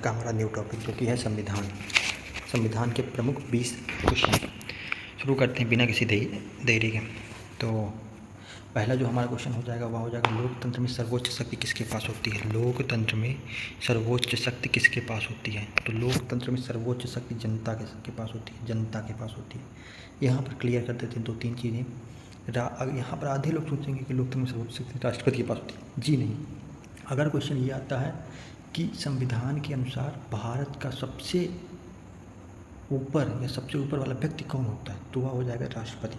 का हमारा new topic जो कि है संविधान। संविधान के प्रमुख 20 क्वेश्चन शुरू करते हैं बिना किसी देरी के। तो पहला जो हमारा क्वेश्चन हो जाएगा वह हो जाएगा, लोकतंत्र में सर्वोच्च शक्ति किसके पास होती है? लोकतंत्र में सर्वोच्च शक्ति किसके पास होती है? तो लोकतंत्र में सर्वोच्च शक्ति जनता के पास होती है, जनता के पास होती है। यहाँ पर क्लियर कर देते हैं 2-3 चीज़ें। यहाँ पर आधे लोग सोचेंगे कि लोकतंत्र में सर्वोच्च शक्ति राष्ट्रपति के पास होती है। जी नहीं। अगर क्वेश्चन ये आता है कि संविधान के अनुसार भारत का सबसे ऊपर या सबसे ऊपर वाला व्यक्ति कौन होता है, तो वह हो जाएगा राष्ट्रपति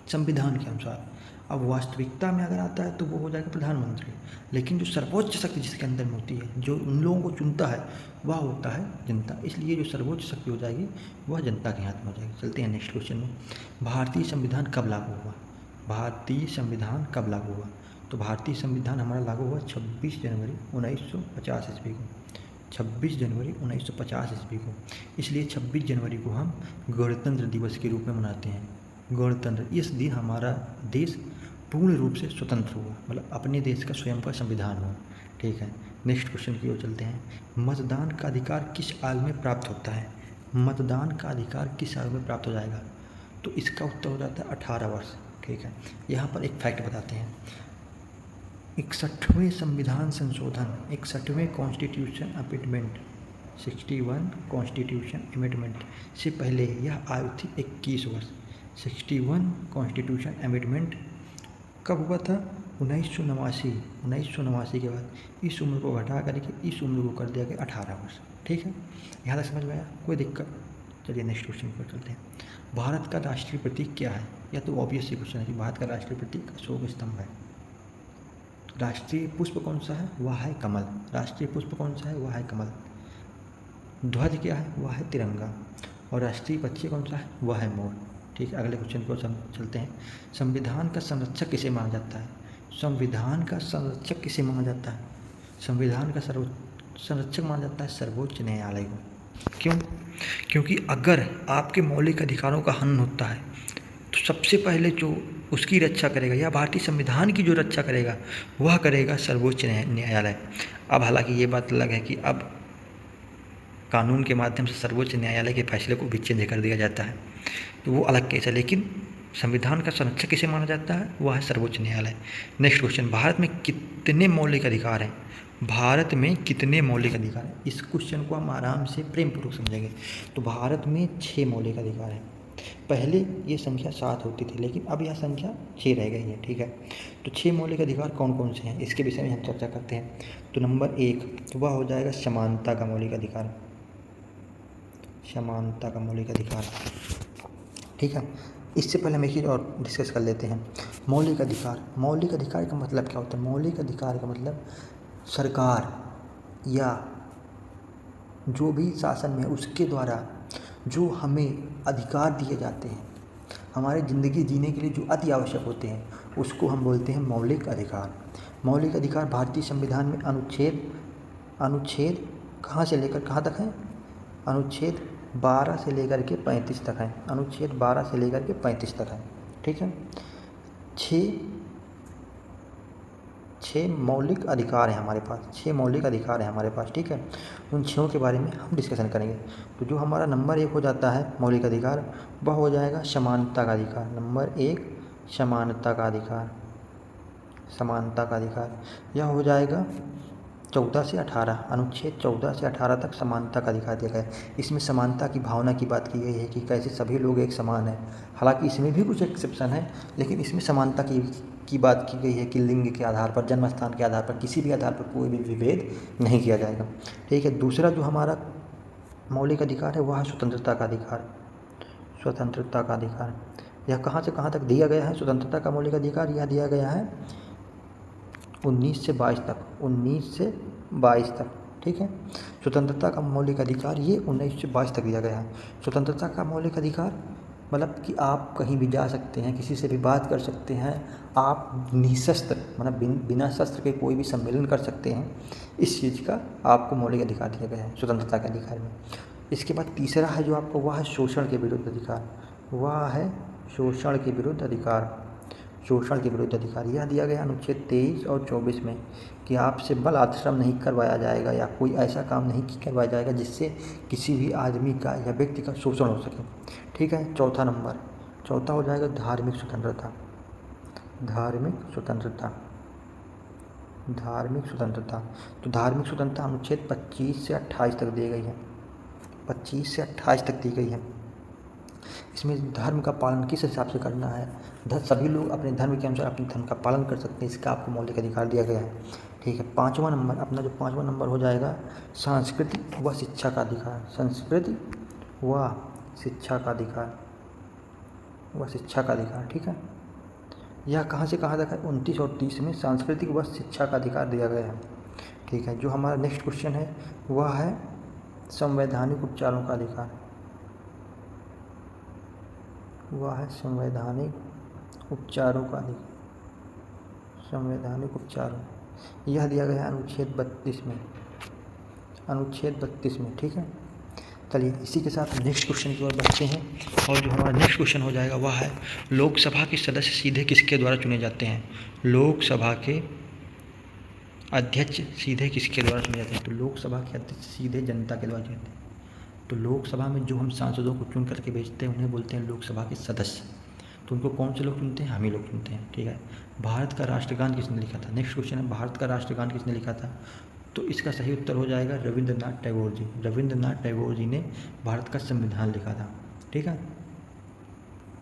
संविधान के अनुसार। अब वास्तविकता में अगर आता है तो वो हो जाएगा प्रधानमंत्री। लेकिन जो सर्वोच्च शक्ति जिसके अंदर में होती है, जो उन लोगों को चुनता है, वह होता है जनता। इसलिए जो सर्वोच्च शक्ति हो जाएगी वह जनता के हाथ में हो जाएगी। चलते हैं नेक्स्ट क्वेश्चन में। भारतीय संविधान कब लागू हुआ? भारतीय संविधान कब लागू हुआ? तो भारतीय संविधान हमारा लागू हुआ 26 जनवरी 1950 ईस्वी को। 26 जनवरी 1950 ईस्वी को। इसलिए 26 जनवरी को हम गणतंत्र दिवस के रूप में मनाते हैं। गणतंत्र, इस दिन हमारा देश पूर्ण रूप से स्वतंत्र हुआ, मतलब अपने देश का स्वयं का संविधान हुआ। ठीक है, नेक्स्ट क्वेश्चन की ओर चलते हैं। मतदान का अधिकार किस आयु में प्राप्त होता है? मतदान का अधिकार किस आयु में प्राप्त हो जाएगा? तो इसका उत्तर हो जाता है 18 वर्ष। ठीक है, यहाँ पर एक फैक्ट बताते हैं। 61वें संविधान संशोधन, 61वें कॉन्स्टिट्यूशन अमेंडमेंट, 61 कॉन्स्टिट्यूशन अमेंडमेंट से पहले यह आयु थी 21 वर्ष। 61 कॉन्स्टिट्यूशन अमेंडमेंट कब हुआ था? 1989। 1989 के बाद इस उम्र को घटा करके इस उम्र को कर दिया गया 18 वर्ष। ठीक है, यहाँ तक समझ में आया? कोई दिक्कत? चलिए नेक्स्ट क्वेश्चन पर चलते हैं। भारत का राष्ट्रीय प्रतीक क्या है? या तो ऑब्वियस ही क्वेश्चन है कि भारत का राष्ट्रीय प्रतीक अशोक स्तंभ है। राष्ट्रीय पुष्प कौन सा है? वह है कमल। राष्ट्रीय पुष्प कौन सा है? वह है कमल। ध्वज क्या है? वह है तिरंगा। और राष्ट्रीय पक्षी कौन सा है? वह है मोर। ठीक है, अगले क्वेश्चन को चलते हैं। संविधान का संरक्षक किसे माना जाता है? संविधान का संरक्षक किसे माना जाता है? संविधान का संरक्षक माना जाता है सर्वोच्च न्यायालय को। क्यों? क्योंकि अगर आपके मौलिक अधिकारों का हनन होता है तो सबसे पहले जो उसकी रक्षा करेगा या भारतीय संविधान की जो रक्षा करेगा वह करेगा सर्वोच्च न्यायालय। अब हालांकि ये बात अलग है कि अब कानून के माध्यम से सर्वोच्च न्यायालय के फैसले को भी चेंज कर दिया जाता है, तो वो अलग केस है। लेकिन संविधान का संरक्षक किसे माना जाता है? वह है सर्वोच्च न्यायालय। नेक्स्ट क्वेश्चन, भारत में कितने मौलिक अधिकार हैं? भारत में कितने मौलिक अधिकार हैं? इस क्वेश्चन को हम आराम से प्रेमपूर्वक समझेंगे। तो भारत में 6 मौलिक अधिकार हैं। पहले ये संख्या 7 होती थी, लेकिन अब यह संख्या 6 रह गई है। ठीक है, तो 6 मौलिक अधिकार कौन कौन से हैं इसके विषय में हम चर्चा करते हैं। तो नंबर 1 तो वह हो जाएगा समानता का मौलिक अधिकार। समानता का मौलिक अधिकार। ठीक है, इससे पहले हम एक चीज़ और डिस्कस कर लेते हैं। मौलिक अधिकार, मौलिक अधिकार का मतलब क्या होता है? मौलिक अधिकार का मतलब सरकार या जो भी शासन में उसके द्वारा जो हमें अधिकार दिए जाते हैं, हमारे ज़िंदगी जीने के लिए जो अति आवश्यक होते हैं, उसको हम बोलते हैं मौलिक अधिकार। मौलिक अधिकार भारतीय संविधान में अनुच्छेद कहाँ से लेकर कहाँ तक है? अनुच्छेद 12 से लेकर के 35 तक है। अनुच्छेद 12 से लेकर के 35 तक है। ठीक है, 6 मौलिक अधिकार हैं हमारे पास। 6 मौलिक अधिकार हैं हमारे पास। ठीक है, उन 6 के बारे में हम डिस्कशन करेंगे। तो जो हमारा नंबर 1 हो जाता है मौलिक अधिकार, वह हो जाएगा समानता का अधिकार। नंबर 1 समानता का अधिकार। समानता का अधिकार यह हो जाएगा 14 से 18, अनुच्छेद 14 से 18 तक समानता का अधिकार दिया गया है। इसमें समानता की भावना की बात की गई है कि कैसे सभी लोग एक समान हैं। हालांकि इसमें भी कुछ एक्सेप्शन है, लेकिन इसमें समानता की बात की गई है कि लिंग के आधार पर, जन्म स्थान के आधार पर, किसी भी आधार पर कोई भी विभेद नहीं किया जाएगा। ठीक है, दूसरा जो हमारा मौलिक अधिकार है वह है स्वतंत्रता का अधिकार। स्वतंत्रता का अधिकार यह कहाँ से कहाँ तक दिया गया है? स्वतंत्रता का मौलिक अधिकार यह दिया गया है 19 से 22 तक। 19 से 22 तक। ठीक है, स्वतंत्रता का मौलिक अधिकार ये 19 से 22 तक दिया गया है। स्वतंत्रता का मौलिक अधिकार मतलब कि आप कहीं भी जा सकते हैं, किसी से भी बात कर सकते हैं, आप निशस्त्र मतलब बिना शस्त्र के कोई भी सम्मेलन कर सकते हैं। इस चीज़ का आपको मौलिक अधिकार दिया गया है स्वतंत्रता के अधिकार में। इसके बाद तीसरा है जो आपको, वह है शोषण के विरुद्ध अधिकार। वह है शोषण के विरुद्ध अधिकार। शोषण के विरुद्ध अधिकार। यह दिया गया अनुच्छेद 23 और 24 में कि आपसे बल आश्रम नहीं करवाया जाएगा या कोई ऐसा काम नहीं करवाया जाएगा जिससे किसी भी आदमी का या व्यक्ति का शोषण हो सके। ठीक है, चौथा नंबर, चौथा हो जाएगा धार्मिक स्वतंत्रता। धार्मिक स्वतंत्रता, धार्मिक स्वतंत्रता। तो धार्मिक स्वतंत्रता अनुच्छेद 25 से 28 तक दी गई है, 25 से 28 तक दी गई है। इसमें धर्म का पालन किस हिसाब से करना है, सभी लोग अपने धर्म के अनुसार अपने धर्म का पालन कर सकते हैं, इसका आपको मौलिक अधिकार दिया गया है। ठीक है, पाँचवा नंबर, अपना जो पाँचवा नंबर हो जाएगा सांस्कृतिक व शिक्षा का अधिकार। संस्कृति व शिक्षा का अधिकार, व शिक्षा का अधिकार। ठीक है, यह कहाँ से कहाँ तक है, 29 और 30 में सांस्कृतिक व शिक्षा का अधिकार दिया गया है। ठीक है, जो हमारा नेक्स्ट क्वेश्चन है वह है संवैधानिक उपचारों का अधिकार। वह है संवैधानिक उपचारों का अधिकार, संवैधानिक उपचारों, यह दिया गया है अनुच्छेद 32 में, अनुच्छेद 32 में। ठीक है, चलिए इसी के साथ नेक्स्ट क्वेश्चन की ओर बढ़ते हैं। और जो हमारा नेक्स्ट क्वेश्चन हो जाएगा वह है लोकसभा के सदस्य सीधे किसके द्वारा चुने जाते हैं। लोकसभा के अध्यक्ष सीधे किसके द्वारा चुने जाते हैं, तो लोकसभा के अध्यक्ष सीधे जनता के द्वारा चुने जाते हैं। तो लोकसभा में जो हम सांसदों को चुन करके भेजते हैं उन्हें बोलते हैं लोकसभा के सदस्य। तो उनको कौन से लोग चुनते हैं, हम ही लोग चुनते हैं। ठीक है, भारत का राष्ट्रगान किसने लिखा था, नेक्स्ट क्वेश्चन है भारत का राष्ट्रगान किसने लिखा था, तो इसका सही उत्तर हो जाएगा रविंद्रनाथ टैगोर जी। रविंद्रनाथ टैगोर जी ने भारत का संविधान लिखा था। ठीक है,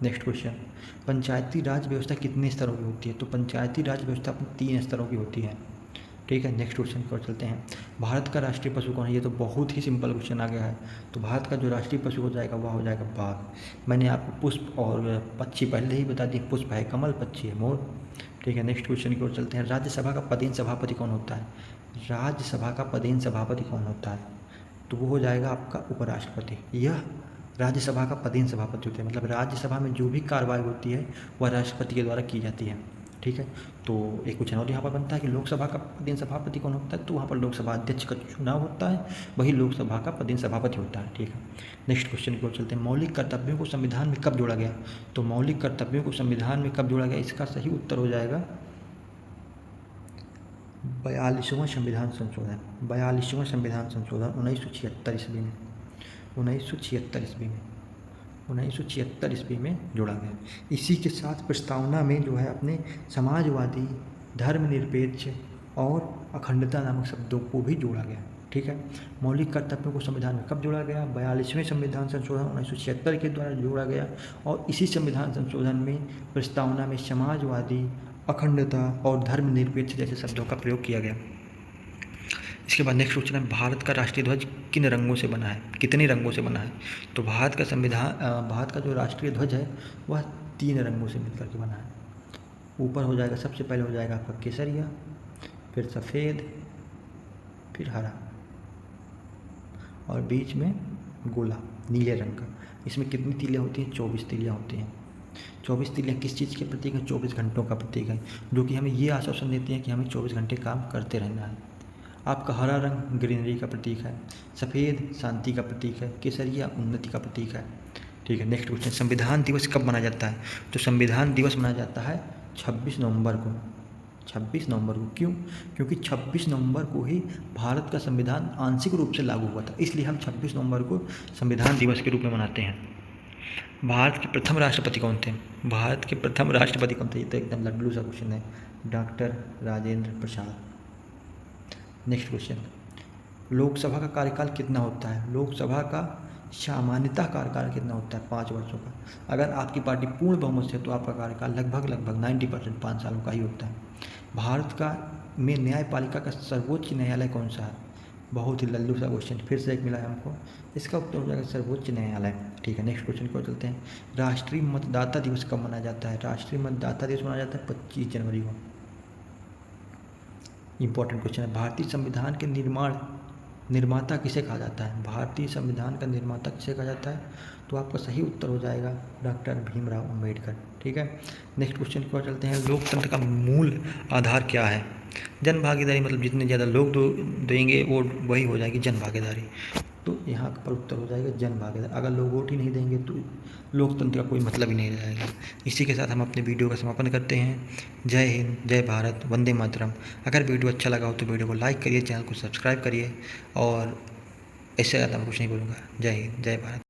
नेक्स्ट क्वेश्चन, पंचायती राज व्यवस्था कितने स्तरों की होती है, तो पंचायती राज व्यवस्था अपनी 3 स्तरों की होती है। ठीक है, नेक्स्ट क्वेश्चन की ओर चलते हैं। भारत का राष्ट्रीय पशु कौन है, ये तो बहुत ही सिंपल क्वेश्चन आ गया है। तो भारत का जो राष्ट्रीय पशु हो जाएगा वह हो जाएगा बाघ। मैंने आपको पुष्प और पक्षी पहले ही बता दी, पुष्प है कमल, पक्षी है मोर। ठीक है, नेक्स्ट क्वेश्चन की ओर चलते हैं। राज्यसभा का पदेन सभापति कौन होता है, राज्यसभा का पदेन सभापति कौन होता है, तो वो हो जाएगा आपका उपराष्ट्रपति। यह राज्यसभा का पदेन सभापति होते हैं, मतलब राज्यसभा में जो भी कार्रवाई होती है वह राष्ट्रपति के द्वारा की जाती है। ठीक है, तो एक क्वेश्चन और यहाँ पर बनता है कि लोकसभा का पदेन सभापति कौन होता है, तो वहाँ पर लोकसभा अध्यक्ष का चुनाव होता है, वही लोकसभा का पदेन सभापति होता है। ठीक है, नेक्स्ट क्वेश्चन की ओर चलते हैं। मौलिक कर्तव्यों को संविधान में कब जोड़ा गया, तो मौलिक कर्तव्यों को संविधान में कब जोड़ा गया, इसका सही उत्तर हो जाएगा 42वां संविधान संशोधन। 42वां संविधान संशोधन 1976 ईस्वी में, 1976 ईस्वी में, 1976 ईस्वी में जोड़ा गया। इसी के साथ प्रस्तावना में जो है अपने समाजवादी, धर्मनिरपेक्ष और अखंडता नामक शब्दों को भी जोड़ा गया। ठीक है, मौलिक कर्तव्यों को संविधान में कब जोड़ा गया, 42वें संविधान संशोधन 1976 के द्वारा जोड़ा गया। और इसी संविधान संशोधन में प्रस्तावना में समाजवादी, अखंडता और धर्मनिरपेक्ष जैसे शब्दों का प्रयोग किया गया। इसके बाद नेक्स्ट क्वेश्चन है भारत का राष्ट्रीय ध्वज किन रंगों से बना है, कितने रंगों से बना है, तो भारत का भारत का जो राष्ट्रीय ध्वज है वह 3 रंगों से मिलकर के बना है। ऊपर हो जाएगा, सबसे पहले हो जाएगा आपका केसरिया, फिर सफ़ेद, फिर हरा, और बीच में गोला नीले रंग का। इसमें कितनी तीलियाँ होती हैं, 24 तीलियाँ होती हैं। 24 तीलियाँ किस चीज़ के प्रतीक हैं, 24 घंटों का प्रतीक है, जो कि हमें ये आश्वासन देती है कि हमें 24 घंटे काम करते रहना है। आपका हरा रंग ग्रीनरी का प्रतीक है, सफ़ेद शांति का प्रतीक है, केसरिया उन्नति का प्रतीक है। ठीक है, नेक्स्ट क्वेश्चन, संविधान दिवस कब मनाया जाता है, तो संविधान दिवस मनाया जाता है 26 नवंबर को। 26 नवंबर को क्यों, क्योंकि 26 नवंबर को ही भारत का संविधान आंशिक रूप से लागू हुआ था, इसलिए हम 26 नवंबर को संविधान दिवस के रूप में मनाते हैं। भारत के प्रथम राष्ट्रपति कौन थे, भारत के प्रथम राष्ट्रपति कौन थे, ये तो एकदम लड्डू सा क्वेश्चन है, doctor Rajendra Prasad. Next question, Lok Sabha का कार्यकाल कितना होता है, लोकसभा का सामान्यतः कार्यकाल कितना होता है, 5 वर्षों का। अगर आपकी पार्टी पूर्ण बहुमत से है तो आपका कार्यकाल लगभग 90% 5 सालों का ही होता है। भारत का में न्यायपालिका का सर्वोच्च न्यायालय कौन सा है, बहुत ही लल्लू सा क्वेश्चन, फिर से एक मिला है हमको, इसका उत्तर हो जाएगा सर्वोच्च न्यायालय। ठीक है, नेक्स्ट क्वेश्चन को चलते हैं। राष्ट्रीय मतदाता दिवस कब मनाया जाता है, राष्ट्रीय मतदाता दिवस मनाया जाता है 25 जनवरी को। इंपॉर्टेंट क्वेश्चन है, भारतीय संविधान के निर्माता किसे कहा जाता है, भारतीय संविधान का निर्माता किसे कहा जाता है, तो आपका सही उत्तर हो जाएगा डॉक्टर भीमराव अम्बेडकर। ठीक है, नेक्स्ट क्वेश्चन की ओर चलते हैं। लोकतंत्र का मूल आधार क्या है, जन भागीदारी, मतलब जितने ज़्यादा लोग देंगे वो वही हो जाएगी जन भागीदारी। तो यहाँ पर उत्तर हो जाएगा जन भागीदारी। अगर लोग वोट ही नहीं देंगे तो लोकतंत्र का कोई मतलब ही नहीं रहेगा। इसी के साथ हम अपने वीडियो का समापन करते हैं। जय हिंद, जय भारत, वंदे मातरम। अगर वीडियो अच्छा लगा हो तो वीडियो को लाइक करिए, चैनल को सब्सक्राइब करिए और इससे ज़्यादा मैं कुछ नहीं बोलूँगा। जय हिंद, जय भारत।